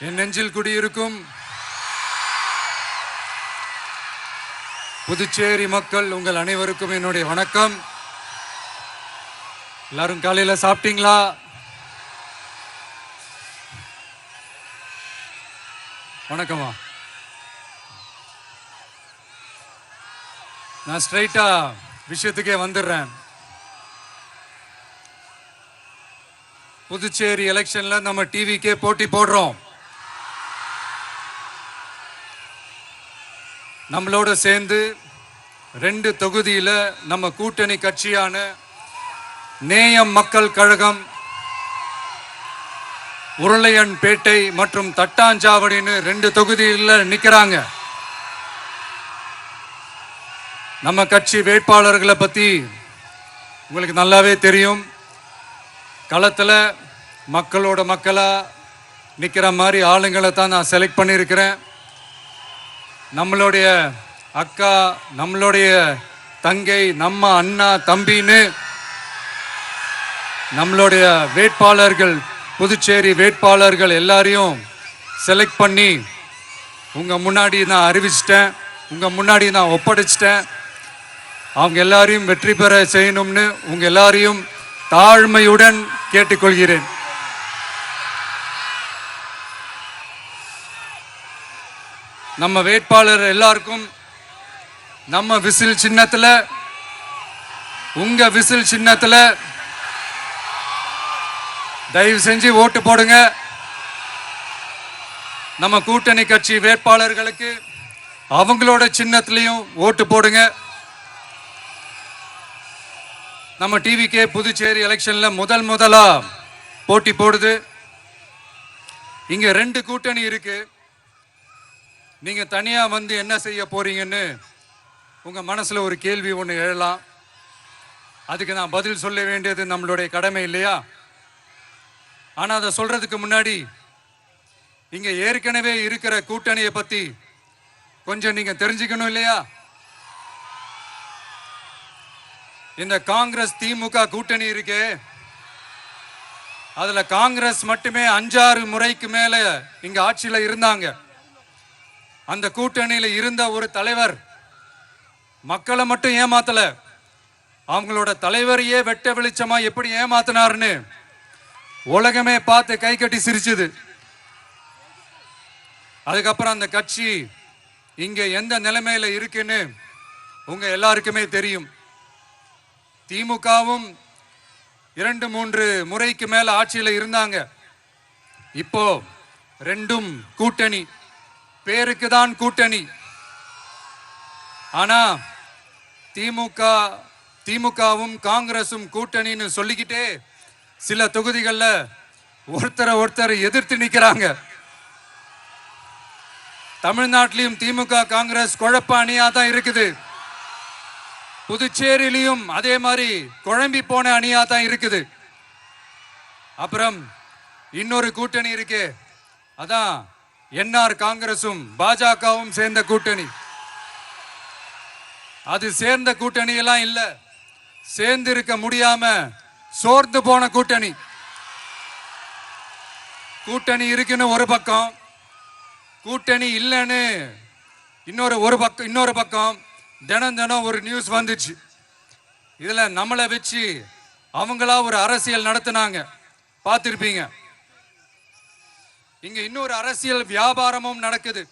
என் நெஞ்சில் குடியிருக்கும் புதுச்சேரி மக்கள் உங்கள் அனைவருக்கும் என்னுடைய வணக்கம். எல்லாரும் காலையில சாப்பிட்டீங்களா? வணக்கமா. நான் ஸ்ட்ரைட்டா விஷயத்துக்கே வந்துடுறேன். புதுச்சேரி எலெக்ஷன்ல நம்ம டிவிக்கே போட்டி போடுறோம். நம்மளோட சேர்ந்து 2 தொகுதியில நம்ம கூட்டணி கட்சியான நேயம் மக்கள் கழகம் உருளையன்பேட்டை மற்றும் தட்டாஞ்சாவடின்னு 2 தொகுதியில் நிக்கிறாங்க. நம்ம கட்சி வேட்பாளர்களை பத்தி உங்களுக்கு நல்லாவே தெரியும். களத்துல மக்களோட மக்களா நிக்கிற மாதிரி ஆளுங்களை தான் நான் செலக்ட் பண்ணியிருக்கிறேன். நம்மளுடைய அக்கா, நம்மளுடைய தங்கை, நம்ம அண்ணா தம்பின்னு நம்மளுடைய வேட்பாளர்கள், புதுச்சேரி வேட்பாளர்கள் எல்லாரையும் செலக்ட் பண்ணி உங்க முன்னாடி நான் அறிவிச்சிட்டேன், உங்க முன்னாடி நான் ஒப்படைச்சிட்டேன். அவங்க எல்லாரையும் வெற்றி பெற செய்யணும்னு உங்க எல்லாரையும் தாழ்மையுடன் கேட்டுக்கொள்கிறேன். நம்ம வேட்பாளர் எல்லாருக்கும் நம்ம விசில் சின்னத்துல, உங்க விசில் சின்னத்துல தயவு செஞ்சு ஓட்டு போடுங்க. நம்ம கூட்டணி கட்சி வேட்பாளர்களுக்கு அவங்களோட சின்னத்திலையும் ஓட்டு போடுங்க. நம்ம டிவிக்கே புதுச்சேரி எலெக்ஷன்ல முதலா போட்டி போடுது. இங்க 2 கூட்டணி இருக்கு. நீங்க தனியா வந்து என்ன செய்ய போறீங்கன்னு உங்க மனசுல ஒரு கேள்வி ஒன்று எழலாம். அதுக்கு நான் பதில் சொல்ல வேண்டியது நம்மளுடைய கடமை இல்லையா? ஆனா அதை சொல்றதுக்கு முன்னாடி இங்க ஏற்கனவே இருக்கிற கூட்டணியை பத்தி கொஞ்சம் நீங்க தெரிஞ்சுக்கணும் இல்லையா? இந்த காங்கிரஸ் திமுக கூட்டணி இருக்கே, அதுல காங்கிரஸ் மட்டுமே 5-6 முறைக்கு மேல இங்க ஆட்சியில இருந்தாங்க. அந்த கூட்டணியில இருந்த ஒரு தலைவர் மக்களை மட்டும் ஏமாத்தல, அவங்களோட தலைவரையே வெட்ட வெளிச்சமா எப்படி ஏமாத்தினார்னு உலகமே பார்த்து கை கட்டி சிரிச்சுது. அதுக்கப்புறம் அந்த கட்சி இங்க எந்த நிலைமையில இருக்குன்னு உங்க எல்லாருக்குமே தெரியும். திமுகவும் 2-3 முறைக்கு மேல ஆட்சியில இருந்தாங்க. இப்போ 2ம் கூட்டணி, பேருக்கு தான் கூட்டணி. ஆனா திமுகவும் காங்கிரசும் கூட்டணின்னு சொல்லிக்கிட்டே சில தொகுதிகள்ல ஒருத்தரை எதிர்த்து நிக்கிறாங்க. தமிழ்நாட்டிலையும் திமுக காங்கிரஸ் குழப்ப அணியா தான் இருக்குது. புதுச்சேரியிலையும் அதே மாதிரி குழம்பி போன அணியா தான் இருக்குது. அப்புறம் இன்னொரு கூட்டணி இருக்கு, அதான் என்ஆர் காங்கிரசும் பாஜகவும் சேர்ந்த கூட்டணி. அது சேர்ந்த கூட்டணி எல்லாம் இல்ல, சேர்ந்து இருக்க முடியாம சோர்ந்து போன கூட்டணி. கூட்டணி இருக்குன்னு ஒரு பக்கம், கூட்டணி இல்லைன்னு இன்னொரு பக்கம் தினம் ஒரு நியூஸ் வந்துச்சு. இதுல நம்மளை வச்சு அவங்களா ஒரு அரசியல் நடத்தினாங்க, பார்த்திருப்பீங்க. இங்க இன்னொரு அரசியல் வியாபாரமும் நடக்குது.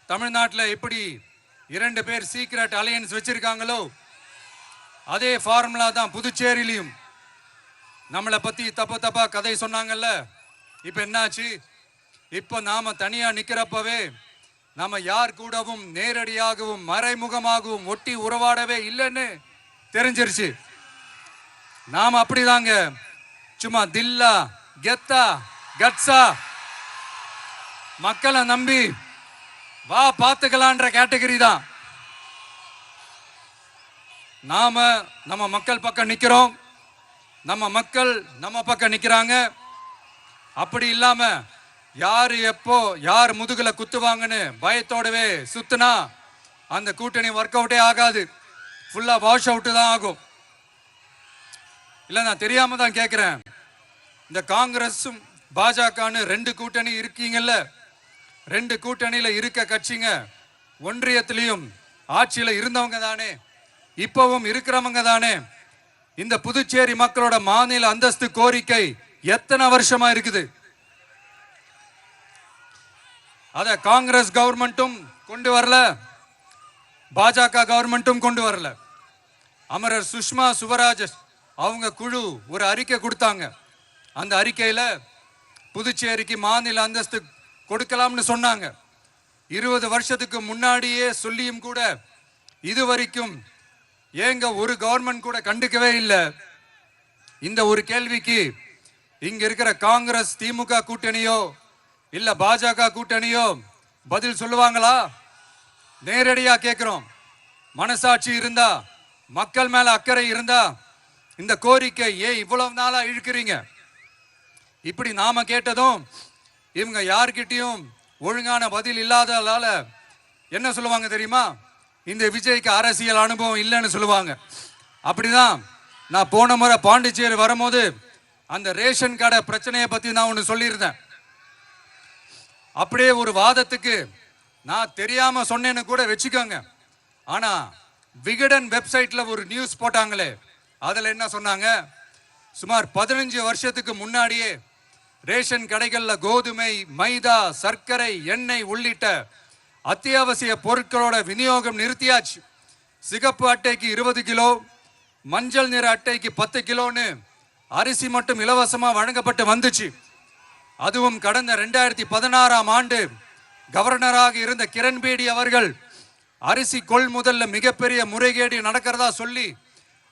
தமிழ்நாட்டில் எப்படி 2 பேர் சீக்ரெட் அலையன்ஸ் வச்சிருக்காங்களோ அதே ஃபார்முலா தான் புதுச்சேரியிலையும். நம்மளை பத்தி தப்பா கதை சொன்னாங்கல்ல, இப்ப என்னாச்சு? இப்ப நாம தனியா நிக்கிறப்பவே நாம யார் கூடவும் நேரடியாகவும் மறைமுகமாகவும் ஒட்டி உறவாடவே இல்லைன்னு தெரிஞ்சிருச்சு. நாம அப்படிதாங்க, சும்மா தில்லா கெத்தா கட்ஸா மக்களை நம்பி வா பார்த்துக்கலான்ற கேட்டகரி தான். நாம நம்ம மக்கள் பக்கம் நிக்கிறோம், நம்ம மக்கள் நம்ம பக்கம் நிக்கிறாங்க. அப்படி இல்லாம யாரு எப்போ யார் முதுகுல குத்துவாங்கன்னு பயத்தோடவே சுத்துனா அந்த கூட்டணி ஒர்க் அவுட்டே ஆகாது, ஃபுல்லா வாஷ் அவுட் தான் ஆகும். இல்ல நான் தெரியாம தான் கேட்கிறேன். இந்த காங்கிரஸும் பாஜகன்னு ரெண்டு கூட்டணி இருக்கீங்கல்ல, ரெண்டு கூட்டணியில இருக்க கட்சிங்க ஒன்றியத்திலையும் ஆட்சியில இருந்தவங்க தானே, இப்பவும் இருக்கிறவங்க தானே. இந்த புதுச்சேரி மக்களோட மாநில அந்தஸ்து கோரிக்கை எத்தனை வருஷமா இருக்குது? அத காங்கிரஸ் கவர்மெண்ட்டும் கொண்டு வரல, பாஜக கவர்மெண்ட்டும் கொண்டு வரல. அமரர் சுஷ்மா சுவராஜ் அவங்க குழு ஒரு அறிக்கை கொடுத்தாங்க. அந்த அறிக்கையில புதுச்சேரிக்கு மாநில அந்தஸ்து கொடுக்கலாம்னு சொன்னாங்க. 20 வருஷத்துக்கு முன்னாடியே சொல்லியும் கூட இதுவரைக்கும் ஏங்க ஒரு கவர்மெண்ட் கூட கண்டுக்கவே இல்லை. இந்த ஒரு கேள்விக்கு இங்க இருக்கிற காங்கிரஸ் திமுக கூட்டணியோ இல்ல பாஜக கூட்டணியோ பதில் சொல்லுவாங்களா? நேரடியா கேட்கிறோம். மனசாட்சி இருந்தா, மக்கள் மேல அக்கறை இருந்தா இந்த கோரிக்கை ஏன் இவ்வளவு நாளா இழுக்கிறீங்க? இப்படி நாம கேட்டதும் இவங்க யார்கிட்டயும் ஒழுங்கான பதில் இல்லாததால என்ன சொல்லுவாங்க தெரியுமா? இந்த விஜய்க்கு அரசியல் அனுபவம் இல்லைன்னு சொல்லுவாங்க. அப்படிதான் நான் போன முறை பாண்டிச்சேரி வரும்போது அந்த ரேஷன் கடை பிரச்சனையை பத்தி நான் ஒன்று சொல்லியிருந்தேன். அப்படியே ஒரு வாதத்துக்கு நான் தெரியாம சொன்னேன்னு கூட வச்சுக்கோங்க. ஆனா விகடன் வெப்சைட்ல ஒரு நியூஸ் போட்டாங்களே, அதுல என்ன சொன்னாங்க? சுமார் 15 வருஷத்துக்கு முன்னாடியே ரேஷன் கடைகள்ல கோதுமை, மைதா, சர்க்கரை, எண்ணெய் உள்ளிட்ட அத்தியாவசிய பொருட்களோட விநியோகம் நிறுத்தியாச்சு. சிகப்பு அட்டைக்கு 20 கிலோ, மஞ்சள் நிற அட்டைக்கு 10 கிலோன்னு அரிசி மட்டும் இலவசமா வழங்கப்பட்டு வந்துச்சு. அதுவும் கடந்த 2016ஆம் ஆண்டு கவர்னராக இருந்த கிரண்பேடி அவர்கள் அரிசி கொள்முதல்ல மிகப்பெரிய முறைகேடு நடக்கிறதா சொல்லி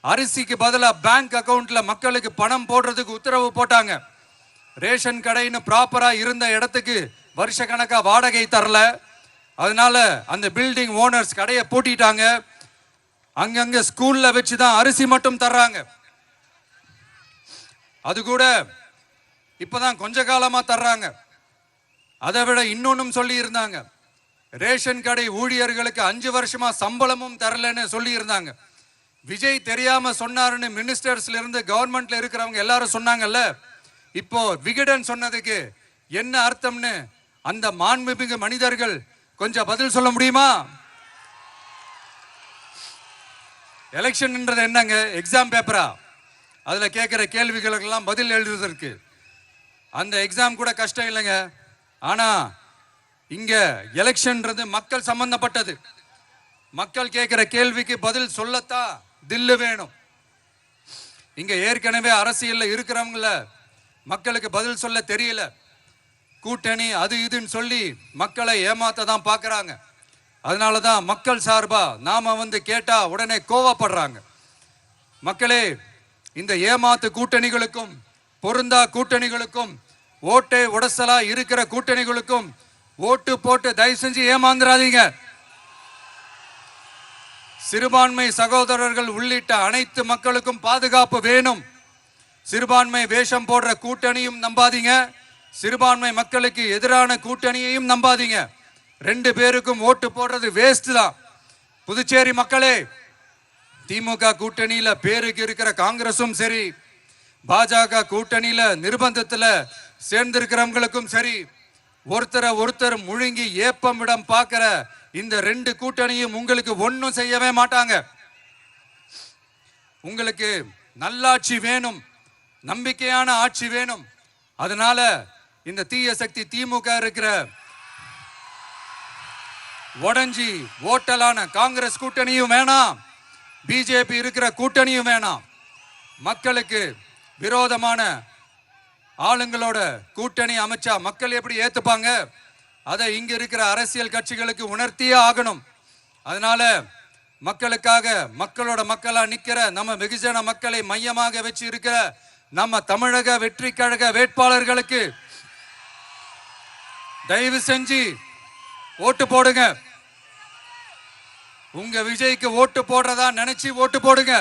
அரிசிக்கு பதிலாக பேங்க் அக்கவுண்ட்ல மக்களுக்கு பணம் போடுறதுக்கு உத்தரவு போட்டாங்க. ரேஷன் கடைன்னு ப்ராப்பரா இருந்த இடத்துக்கு வருஷ கணக்கா வாடகை தரல. அதனால அந்த பில்டிங் ஓனர்ஸ் கடையை பூட்டிட்டாங்க. அங்கங்க ஸ்கூல்ல வச்சுதான் அரிசி மட்டும் தர்றாங்க. அது கூட இப்பதான் கொஞ்ச காலமா தர்றாங்க. அதை விட இன்னொன்னும் சொல்லி இருந்தாங்க, ரேஷன் கடை ஊழியர்களுக்கு 5 வருஷமா சம்பளமும் தரலன்னு சொல்லி இருந்தாங்க. விஜய் தெரியாம சொன்னாருன்னு மினிஸ்டர்ஸ்ல இருந்து கவர்மெண்ட்ல இருக்கிறவங்க எல்லாரும் சொன்னாங்கல்ல. இப்போ விகடன் சொன்னதுக்கு என்ன அர்த்தம்னு அந்த மாண்புமிகு மனிதர்கள் கொஞ்சம் பதில் சொல்ல முடியுமா? எலெக்ஷன்ன்றது என்னங்க? எக்ஸாம் பேப்பரா? அதுல கேட்கிற கேள்விகளுக்கெல்லாம் பதில் எழுதுவதற்கு அந்த எக்ஸாம் கூட கஷ்டம் இல்லைங்க. ஆனா இங்க எலெக்ஷன்ன்றது மக்கள் சம்பந்தப்பட்டது. மக்கள் கேட்கிற கேள்விக்கு பதில் சொல்லத்தான் தில்லு வேணும். இங்க ஏற்கனவே அரசியல்ல இருக்கிறவங்கள மக்களுக்கு பதில் சொல்ல தெரியல. கூட்டணி அது இதுன்னு சொல்லி மக்களை ஏமாத்த தான் பாக்குறாங்க. அதனாலதான் மக்கள் சார்பா நாம வந்து கேட்டா உடனே கோவப்படுறாங்க. மக்களே, இந்த ஏமாத்து கூட்டணிகளுக்கும் பொருந்தா கூட்டணிகளுக்கும் ஓட்டை உடசலா இருக்கிற கூட்டணிகளுக்கும் ஓட்டு போட்டு தயவு செஞ்சு ஏமாந்துடாதீங்க. சிறுபான்மை சகோதரர்கள் உள்ளிட்ட அனைத்து மக்களுக்கும் பாதுகாப்பு வேணும். சிறுபான்மை வேஷம் போடுற கூட்டணியும் நம்பாதீங்க, சிறுபான்மை மக்களுக்கு எதிரான கூட்டணியையும் நம்பாதீங்க. 2 பேருக்கும் ஓட்டு போடுறது வேஸ்ட் தான். புதுச்சேரி மக்களே, திமுக கூட்டணியில பேருக்கு இருக்கிற காங்கிரசும் சரி, பாஜக கூட்டணியில நிர்பந்தத்துல சேர்ந்திருக்கிறவங்களுக்கும் சரி, ஒருத்தர் முழுங்கி ஏப்பம் விடம் பார்க்கிற இந்த 2 கூட்டணியும் உங்களுக்கு ஒன்னும் செய்யவே மாட்டாங்க. உங்களுக்கு நல்லாட்சி வேணும், நம்பிக்கையான ஆட்சி வேணும். அதனால இந்த தீய சக்தி திமுக இருக்கிற உடஞ்சி ஓட்டலான காங்கிரஸ் கூட்டணியும் வேணாம், பிஜேபி இருக்கிற கூட்டணியும் வேணாம். மக்களுக்கு விரோதமான ஆளுங்களோட கூட்டணி அமைச்சா மக்கள் எப்படி ஏத்துப்பாங்க? அதை இங்க இருக்கிற அரசியல் கட்சிகளுக்கு உணர்த்தியே ஆகணும். அதனால மக்களுக்காக மக்களோட மக்களா நிக்கிற நம்ம வெகுஜன மக்களை மையமாக வச்சு இருக்கிற நம்ம தமிழக வெற்றி கழக வேட்பாளர்களுக்கு தயவு செஞ்சு ஓட்டு போடுங்க. உங்க விஜய்க்கு ஓட்டு போடுறதா நினைச்சு ஓட்டு போடுங்க.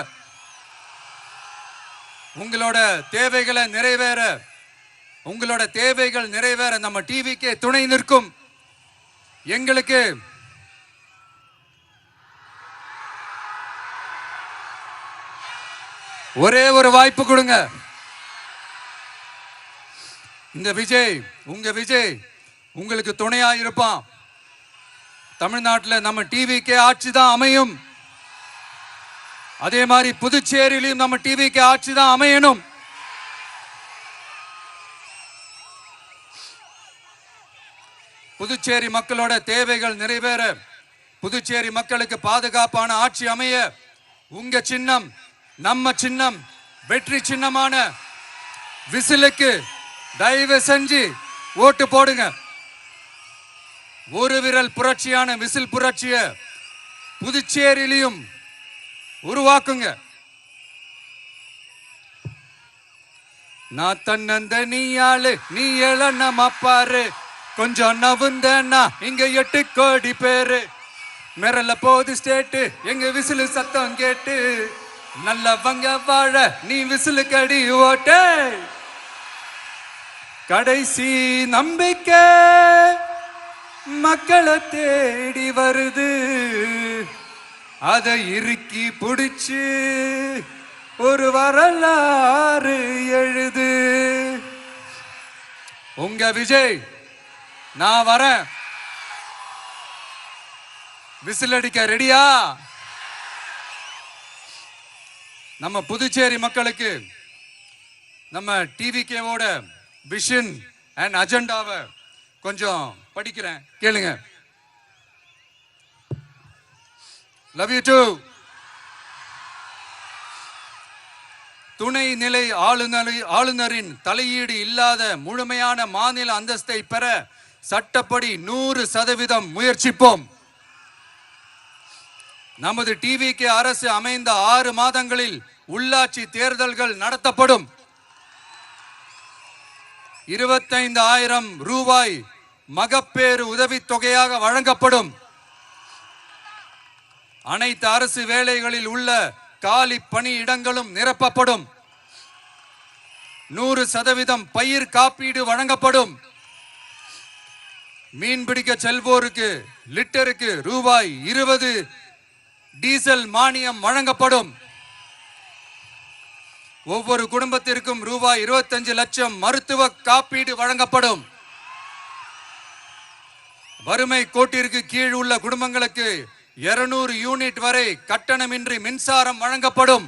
உங்களோட தேவைகளை நிறைவேற, உங்களோட தேவைகள் நிறைவேற நம்ம டிவிக்கு துணை நிற்கும். எங்களுக்கு ஒரே ஒரு வாய்ப்பு கொடுங்க. இந்த விஜய் உங்க விஜய் உங்களுக்கு துணையா இருப்பான். தமிழ்நாட்டில் நம்ம டிவிக்கே ஆட்சி தான் அமையும். அதே மாதிரி புதுச்சேரியிலும் நம்ம டிவிக்கு ஆட்சி தான் அமையணும். புதுச்சேரி மக்களோட தேவைகள் நிறைவேற, புதுச்சேரி மக்களுக்கு பாதுகாப்பான ஆட்சி அமைய உங்க சின்னம் நம்ம சின்னம் வெற்றி சின்னமான விசிலுக்கு தயவு செஞ்சு ஓட்டு போடுங்க. ஒரு விரல் புரட்சியான விசில் புரட்சிய புதுச்சேரியிலையும் உருவாக்குங்க. நான் தன்னந்த நீயாளு நீ எழ பாரு, கொஞ்சம் நவுந்தனா இங்க 8 கோடி பேரு, மிரல போது ஸ்டேட்டு எங்க விசிலு சத்தம் கேட்டு, நல்லவங்க வாழ நீ விசிலு கடி ஓட்டு. கடைசி நம்பிக்கை மக்களை தேடி வருது, அதை இறுக்கி பிடிச்சு ஒரு வரலாறு எழுது. உங்க விஜய் நான் வரேன். விசில் அடிக்க ரெடியா? நம்ம புதுச்சேரி மக்களுக்கு நம்ம டிவிகேவோட விஷன் அண்ட் அஜெண்டாவை கொஞ்சம் படிக்கிறேன், கேளுங்க. Love you too. துணை நிலை ஆளுநரின் தலையீடு இல்லாத முழுமையான மாநில அந்தஸ்தை பெற சட்டப்படி 100% முயற்சிப்போம். நமது டிவிகே அரசு அமைந்த 6 மாதங்களில் உள்ளாட்சி தேர்தல்கள் நடத்தப்படும். 25,000 ரூபாய் மகப்பேறு உதவித்தொகையாக வழங்கப்படும். அனைத்து அரசு வேலைகளில் உள்ள காலி பணியிடங்களும் நிரப்பப்படும். 100% பயிர் காப்பீடு வழங்கப்படும். மீன்பிடிக்க செல்வோருக்கு லிட்டருக்கு ரூபாய் 20 டீசல் மானியம் வழங்கப்படும். ஒவ்வொரு குடும்பத்திற்கும் ரூபாய் 25 லட்சம் மருத்துவ காப்பீடு வழங்கப்படும். வறுமை கோட்டிற்கு கீழ் உள்ள குடும்பங்களுக்கு 200 யூனிட் வரை கட்டணமின்றி மின்சாரம் வழங்கப்படும்.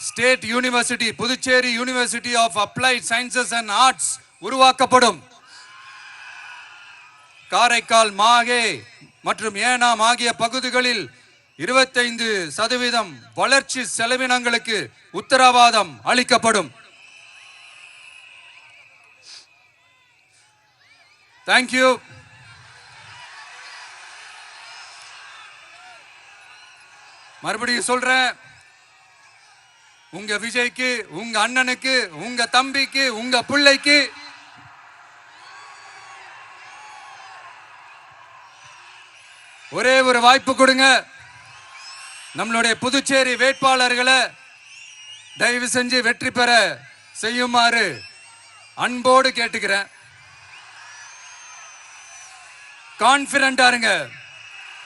State university Puducherry university of applied sciences and arts உருவாக்கப்படும். காரைக்கால், மாஹே மற்றும் ஏனாம் ஆகிய பகுதிகளில் 25% வளர்ச்சி செலவினங்களுக்கு உத்தரவாதம் அளிக்கப்படும். தேங்க்யூ. மறுபடியும் சொல்றேன், உங்க விஜய்க்கு, உங்க அண்ணனுக்கு, உங்க தம்பிக்கு, உங்க பிள்ளைக்கு ஒரே ஒரு வாய்ப்பு கொடுங்க. நம்மளுடைய புதுச்சேரி வேட்பாளர்களை தயவு செஞ்சு வெற்றி பெற செய்யுமாறு அன்போடு கேட்டுக்கிறேன். கான்பிடண்டா இருங்க,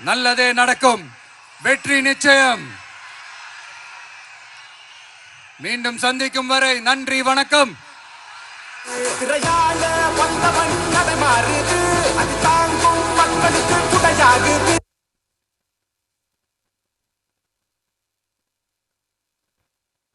நல்லதே நடக்கும், வெற்றி நிச்சயம். மீண்டும் சந்திக்கும் வரை நன்றி, வணக்கம். திரையால வந்தவன் கடை மாறுது, அது தாங்கும் மக்களுக்கு குடையாகுது.